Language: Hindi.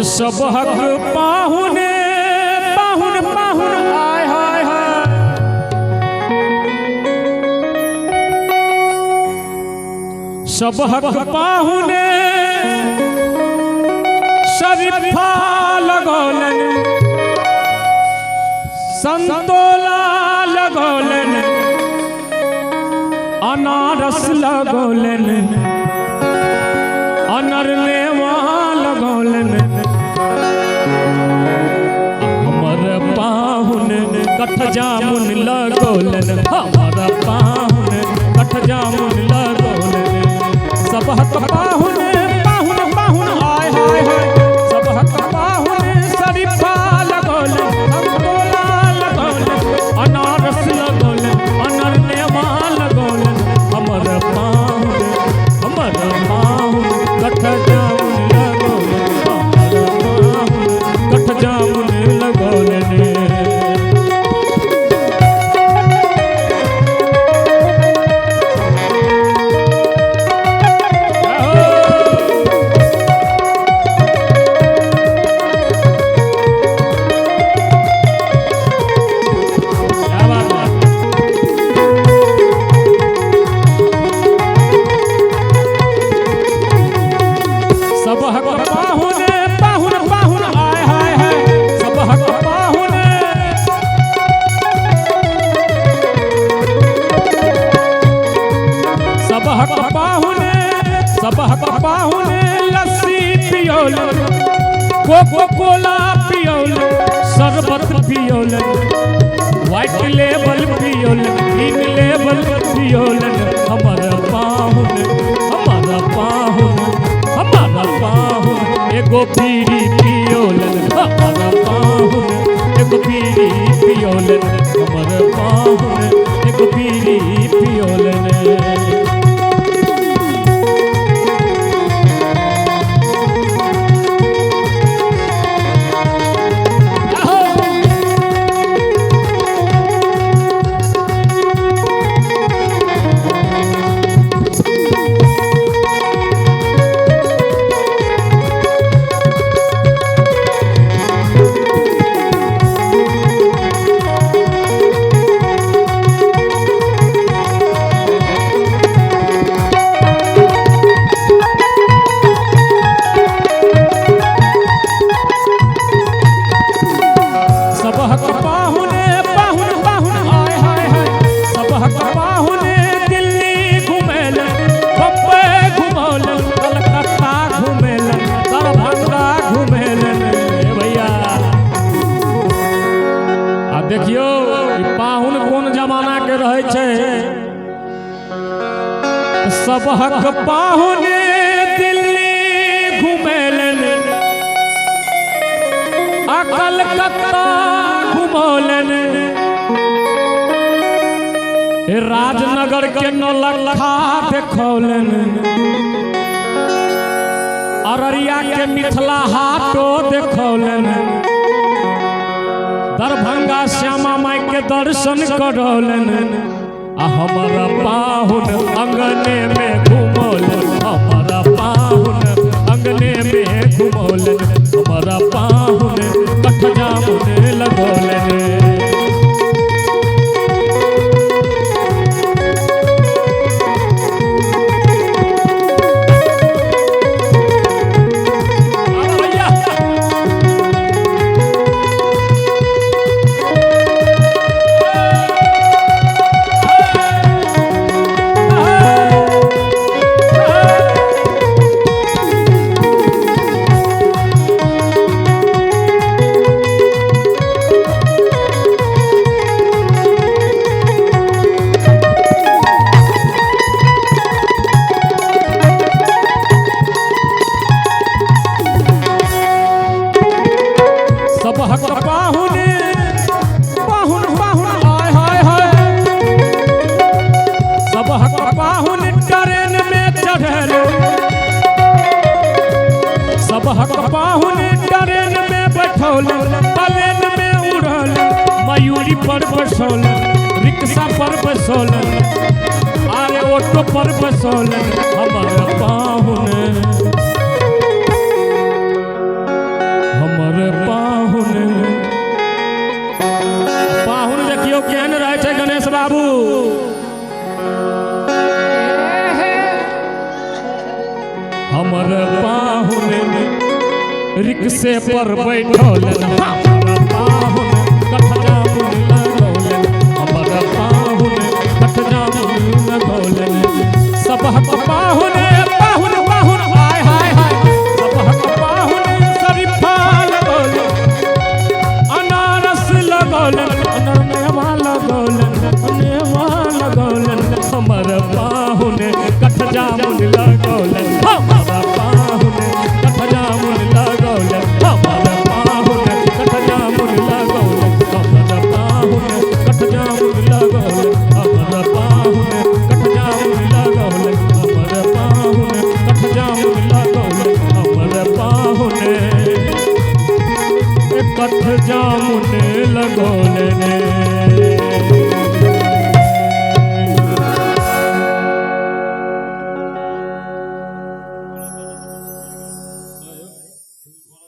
सब हक पाहुने पाहुन पाहुन आय हाय हाय सब हक पाहुने शरीफा लगौलन संतोला लगौलन अनारस लगौलन अनरनेवा लगौलन हमर पाहुन कठ जामुन लगौलन हमर पाहुन कठ जामुन लगौलन सब हक पाहुन पाहुन पाहुन आय हाय हाय सब हक पाहुन शरीफा लगौलन संतोला लगौलन अनारस लगौलन अनरनेवा लगौलन हमर पाहुन कठ जामुन लगौलन हमर पाहुन कठ जामुन लगौलन लस्सी पियोलन कोको कोला पियोलन शरबत पियोलन व्हाइट लेबल पियोलन ग्रीन लेबल पियोलन हमर पाहुन एगो बीड़ी पियोलन हमर पाहुन एगो बीड़ी पियोलन हमर पाहुन एगो बीड़ी पियोलन देखियो पाहुन कोन जमाना के रहे छे सब हक पाहुन दिल्ली घुमेलन आ कलकत्ता घुमौलन राजनगर के नौलखा देखौलन अररिया के मिथिला हाटो देखौलन दरभंगा श्यामा माई के दर्शन करौलन आ हमारा पाहुन अंगने में घुमौलन हमारा पाहुन अंगने में घुमौलन हमारा पाहुन कठ जामुन लगौलन पाहुन ट्रेन में बैठौलन प्लेन में उड़ौलन मयूरी पर बसौलन रिक्शा पर बसौलन अरे ऑटो पर बसौलन हमारा पाहुन हमर पाहुन रिक्शे पर बैठौलन हमर पाहुन कठजामुन लगौलन हमर पाहुन कठजामुन लगौलन सबहक पाहुन